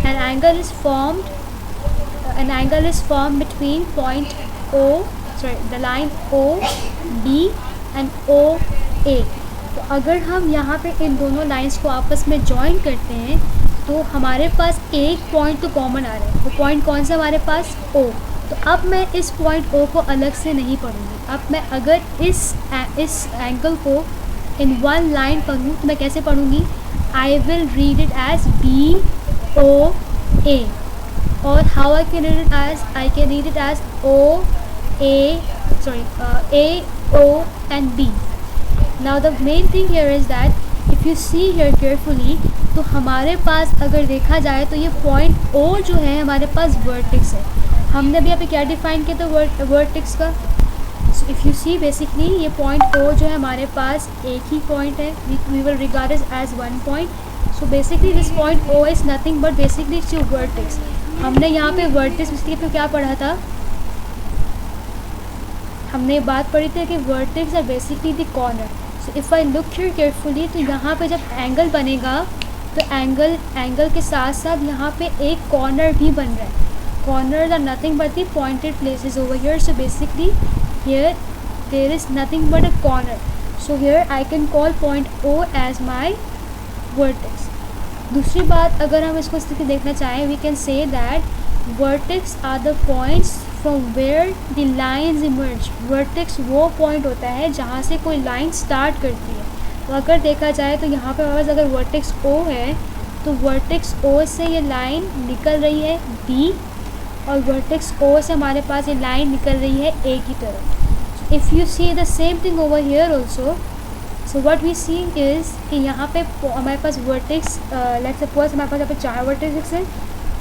an angle is formed between point the line O B and O A. तो अगर हम यहाँ पे इन दोनों लाइंस को आपस में ज्वाइन करते हैं तो हमारे पास एक पॉइंट तो कॉमन आ रहा है. वो पॉइंट कौन सा हमारे पास? O. तो अब मैं इस पॉइंट O को अलग से नहीं पढ़ूँगी. अब मैं अगर इस एंगल को इन वन लाइन पढ़ूँ तो मैं कैसे पढ़ूँगी? I will read it as BOA. और how I can read it as AO and B. Now the main thing here is that if you see here carefully, तो हमारे पास अगर देखा जाए तो ये पॉइंट O जो है हमारे पास वर्टेक्स है. हमने भी यहाँ पे क्या डिफाइन किया था वर्टेक्स का? So if you see basically ये पॉइंट O जो है हमारे पास एक ही पॉइंट है. We will regard it as one point. So basically this point O is nothing but basically it's your vertex. हमने यहाँ पे वर्टेक्स बेसिकली पे क्या पढ़ा था? हमने बात पढ़ी थी कि vertex are basically the corner. So if I look here carefully तो यहाँ पे जब एंगल बनेगा तो एंगल के साथ साथ यहाँ पे एक कॉर्नर भी बन रहा है. Corners are nothing but the pointed places over here. So basically here there is nothing but a corner. So here I can call point O as my vertex. दूसरी बात अगर हम इसको इस तरीके देखना चाहें we can say that vertex are the points from where the lines emerge. Vertex वो पॉइंट होता है जहाँ से कोई लाइन स्टार्ट करती है. तो अगर देखा जाए तो यहाँ पे हमारे पास अगर वर्टेक्स O है तो वर्टेक्स O से ये लाइन निकल रही है B और वर्टेक्स O से हमारे पास ये लाइन निकल रही है A की तरफ. If you see the same thing over here also. So what we see is कि यहाँ पे हमारे पास वर्टेक्स लेट्स सपोज हमारे पास यहाँ पे 4 वर्टेक्स हैं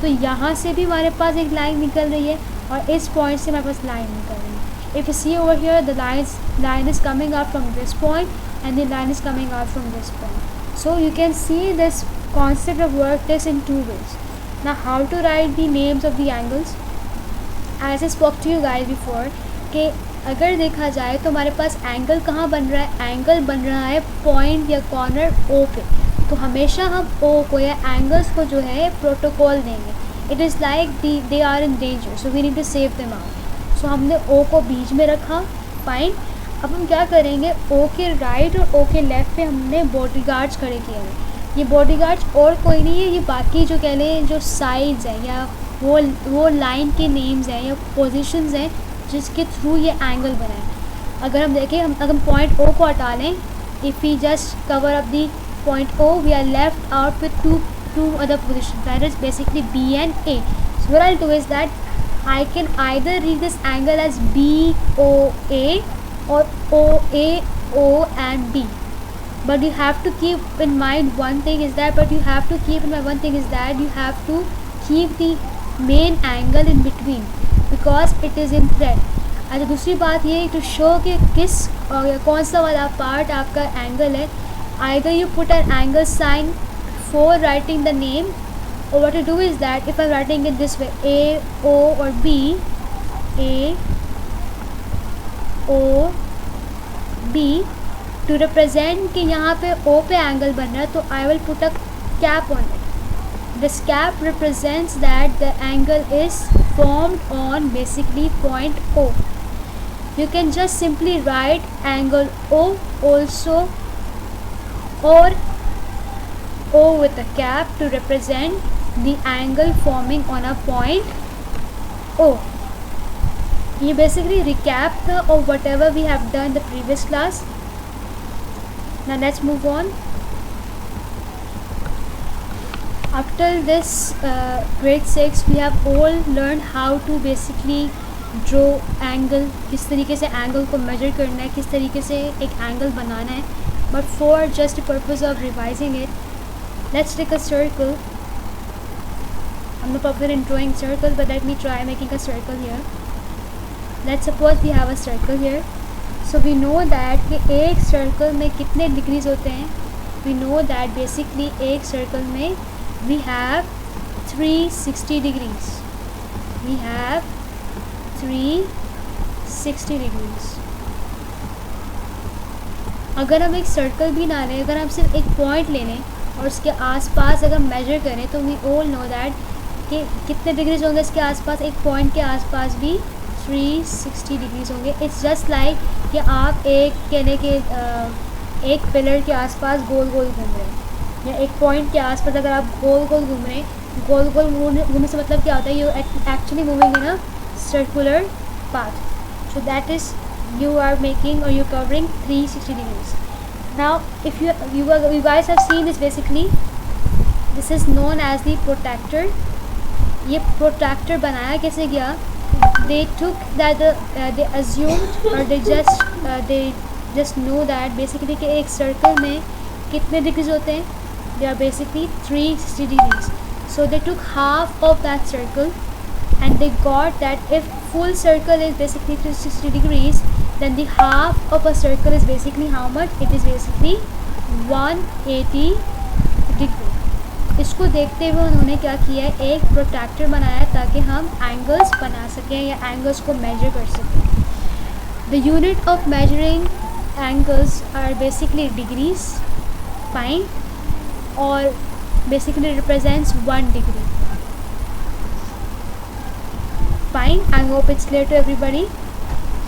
तो यहाँ से भी हमारे पास एक लाइन निकल रही है और इस पॉइंट से हमारे पास लाइन निकल रही है. If you see over here the line is coming out from this point and the line is coming out from this point. So you can see this concept of vertex in two ways. Now how to write the names of the angles? As I spoke to you guys before कि अगर देखा जाए तो हमारे पास angle कहाँ बन रहा है? एंगल बन रहा है पॉइंट या कॉर्नर O पे. तो हमेशा हम O को या एंगल्स को जो है प्रोटोकॉल देंगे. It is like they are in danger so we need to save them out. So हमने O को बीच में रखा. फाइन. अब हम क्या करेंगे? O के राइट और O के लेफ़्ट पे हमने बॉडीगार्ड्स खड़े किए हैं. ये बॉडीगार्ड्स और कोई नहीं है, ये बाकी जो कह लें जो साइड्स हैं या वो लाइन के नेम्स हैं या पोजीशंस हैं जिसके थ्रू ये एंगल बना है. अगर हम देखें अगर हम पॉइंट O को हटा लें, if we just cover up the point O we are left out with two other positions, that is basically B and A. So what I'll do is that I can either read this angle as BOA or OAO and B. But you have to keep in mind one thing is that you have to keep the main angle in between because it is in thread. अच्छा दूसरी बात ये to show कि कौन सा वाला part आपका angle है. Either you put an angle sign for writing the name or what you do is that if I'm writing it this way A, O or B, A, O, B to represent कि यहाँ पे O पे angle बन रहा है तो I will put a cap on it. This cap represents that the angle is formed on basically point O. You can just simply write angle O also or O with a cap to represent the angle forming on a point O. ये basically recap of whatever we have done in the previous class. Now let's move on. After this grade 6 we have all learned how to basically draw angle, किस तरीके से angle को measure करना है, किस तरीके से एक angle बनाना है. But for just the purpose of revising it, let's take a circle. I'm not popular in drawing circles, but let me try making a circle here. Let's suppose we have a circle here. So we know that कि एक circle में कितने degrees होते हैं? We know that basically एक circle में we have 360 degrees. We have 360 degrees. अगर हम एक सर्कल भी ना लें, अगर हम सिर्फ एक पॉइंट ले लें और उसके आसपास अगर मेजर करें तो वी ऑल नो दैट कि कितने डिग्रीज होंगे इसके आसपास, एक पॉइंट के आसपास भी 360 डिग्रीज होंगे। इट्स जस्ट लाइक कि आप एक कहने के एक पिलर के आसपास गोल गोल घूम रहे हैं, या एक पॉइंट के आसपास अगर आप गोल गोल घूम रहे हैं, गोल गोल घूमने से मतलब क्या होता है, you actually moving in a circular path. So that is you are making or you're covering 360 degrees. Now if you guys have seen this, basically this is known as the protractor. ये protractor बनाया कैसे गया, they took that they assumed or they just know that basically कि एक circle में कितने degrees होते हैं, they are basically 360 degrees. So they took half of that circle and they got that if full circle is basically 360 degrees, then the half of a circle is basically how much? It is basically 180 degree. इसको देखते हुए उन्होंने क्या किया है, एक protractor बनाया ताकि हम एंगल्स बना सकें या एंगल्स को मेजर कर सकें. The unit of measuring angles are basically degrees, fine, और basically represents 1 degree. Fine, I hope it's clear to everybody.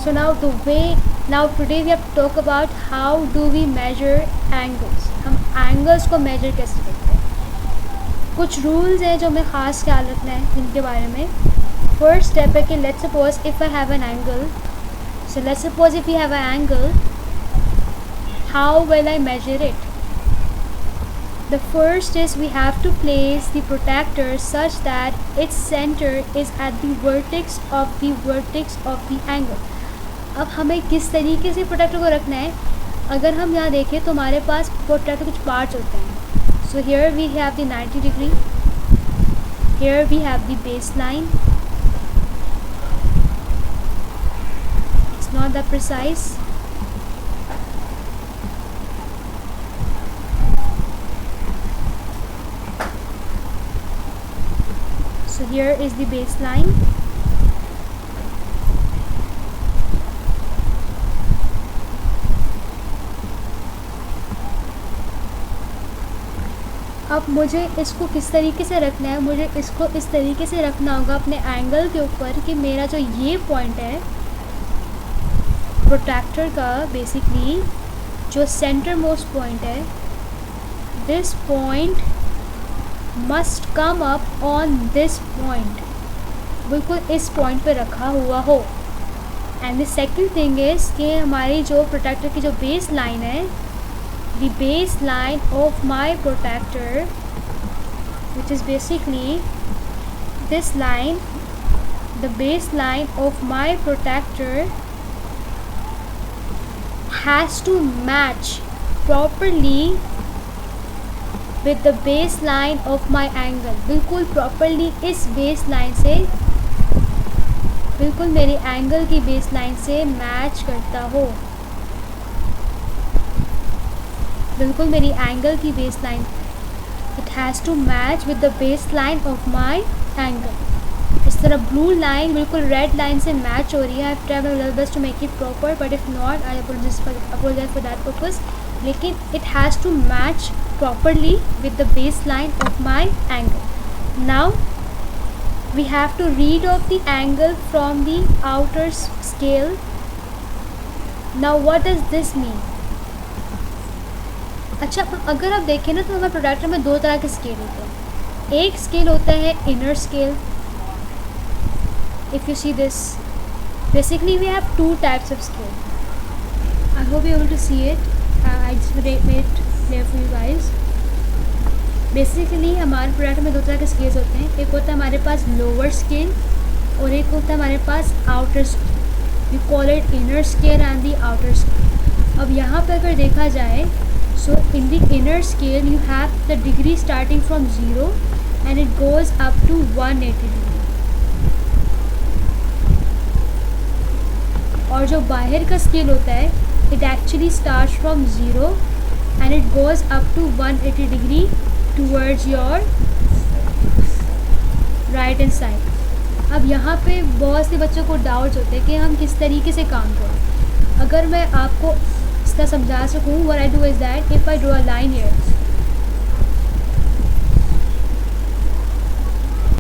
So now today we have to talk about how do we measure angles. हम angles को measure कैसे करते हैं. कुछ rules हैं जो हमें ख़ास ख्याल रखना है जिनके बारे में. First step है कि let's suppose if I have an angle. So let's suppose if we have an angle, how will I measure it? The first is we have to place the protractor such that its center is at the vertex of the angle. अब हमें किस तरीके से protractor को रखना है. अगर हम यहाँ देखें तो हमारे पास प्रोट्रैक्टर कुछ पार्ट्स होते हैं. So here we have the 90 degree, here we have the baseline. It's not that precise. So here is the baseline. अब मुझे इसको किस तरीके से रखना है, मुझे इसको इस तरीके से रखना होगा अपने एंगल के ऊपर कि मेरा जो ये पॉइंट है प्रोट्रैक्टर का, बेसिकली जो सेंटर मोस्ट पॉइंट है, this point must come up on this point, बिल्कुल इस पॉइंट पे रखा हुआ हो. And the second thing is कि हमारी जो प्रोट्रैक्टर की जो बेस लाइन है, the base line of my protractor which is basically this line, the base line of my protractor has to match properly with the baseline of my angle. बिल्कुल properly इस base line से, बिल्कुल मेरी angle की base line से match करता हो, बिल्कुल मेरी एंगल की base line, it has to match with the baseline of my angle. इस तरह ब्लू लाइन बिल्कुल रेड लाइन से मैच हो रही है. I have tried my level best to make it proper, but if not, I apologize for that purpose. लेकिन it has to match properly with the baseline of my angle. Now we have to read off the angle from the outer scale. Now what does this mean? अच्छा, अगर आप देखें ना तो हमारे protractor में दो तरह के स्केल होते हैं. एक स्केल होता है inner scale. If you see this, basically we have two types of scale. I hope you're able to see it. I just made it clear for you guys. Basically हमारे product में दो तरह के scales होते हैं. एक होता है हमारे पास लोअर स्केल और एक होता है हमारे पास outer scale. We call it inner scale and the outer scale. अब यहाँ पर अगर देखा जाए, so in the inner scale you have the degree starting from 0 and it goes up to 180 degree. और जो बाहर का स्केल होता है, it actually starts from 0 and it goes up to 180 degree towards your right hand side. अब यहाँ पे बहुत से बच्चों को डाउट्स होते हैं कि हम किस तरीके से काम करें. अगर मैं आपको इसका समझा सकूँ, what I do is that if I draw a line here,